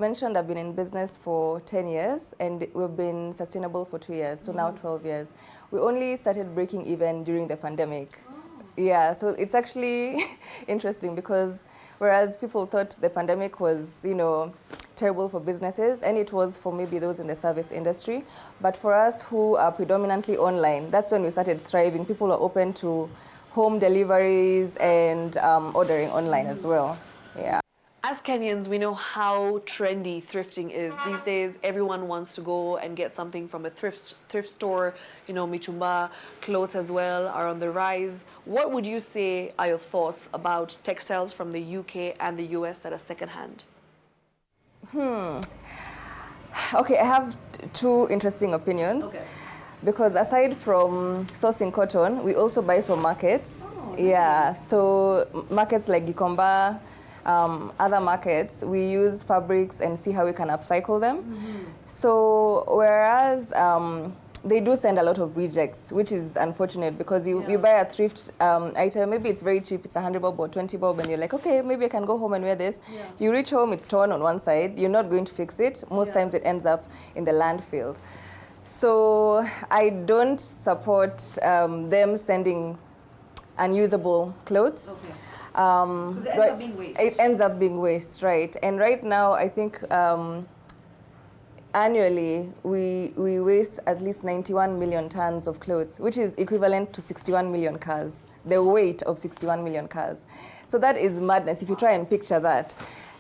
mentioned, I've been in business for 10 years and we've been sustainable for 2 years, so now 12 years. We only started breaking even during the pandemic. Yeah, so it's actually interesting because whereas people thought the pandemic was, terrible for businesses, and it was for maybe those in the service industry, but for us who are predominantly online, that's when we started thriving. People were open to home deliveries and ordering online as well. Yeah. As Kenyans, we know how trendy thrifting is. These days, everyone wants to go and get something from a thrift store. Mitumba, clothes as well are on the rise. What would you say are your thoughts about textiles from the UK and the US that are secondhand? Okay, I have two interesting opinions. Okay. Because aside from sourcing cotton, we also buy from markets. Oh, nice. Yeah, so markets like Gikomba, other markets, we use fabrics and see how we can upcycle them. So whereas they do send a lot of rejects, which is unfortunate because you buy a thrift item, maybe it's very cheap, it's 100 bob or 20 bob, and you're like, okay, maybe I can go home and wear this. Yeah. You reach home, it's torn on one side, you're not going to fix it. Most times it ends up in the landfill. So I don't support them sending unusable clothes. Okay. Because it ends up being waste. It ends up being waste, right? And right now, I think annually we waste at least 91 million tons of clothes, which is equivalent to 61 million cars, the weight of 61 million cars. So that is madness if you try and picture that.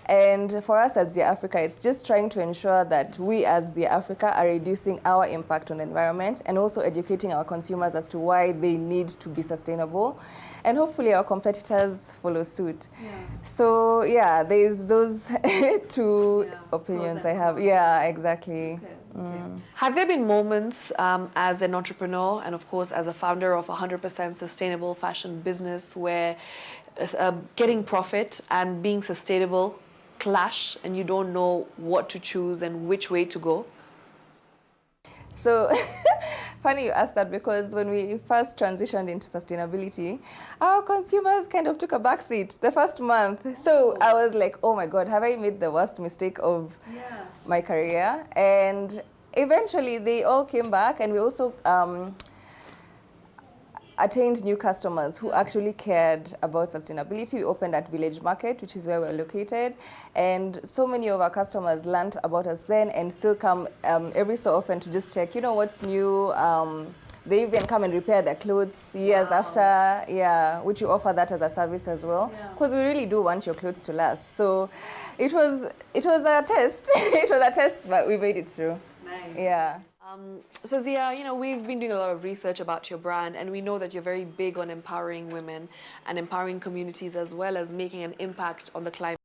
And for us at Zia Africa, it's just trying to ensure that we as Zia Africa are reducing our impact on the environment and also educating our consumers as to why they need to be sustainable. And hopefully our competitors follow suit. Yeah. So yeah, there's those two opinions I have. Yeah, exactly. Okay. Have there been moments as an entrepreneur and of course as a founder of a 100% sustainable fashion business where getting profit and being sustainable clash and you don't know what to choose and which way to go? So funny you asked that because when we first transitioned into sustainability, our consumers kind of took a backseat the first month. So I was like, oh my God, have I made the worst mistake of my career? And eventually they all came back, and we also attained new customers who actually cared about sustainability. We opened at Village Market, which is where we're located. And so many of our customers learned about us then and still come every so often to just check, what's new. They even come and repair their clothes years after, which you offer that as a service as well. Because we really do want your clothes to last. So it was a test. It was a test, but we made it through. Nice. Yeah. So Zia, we've been doing a lot of research about your brand, and we know that you're very big on empowering women and empowering communities as well as making an impact on the climate.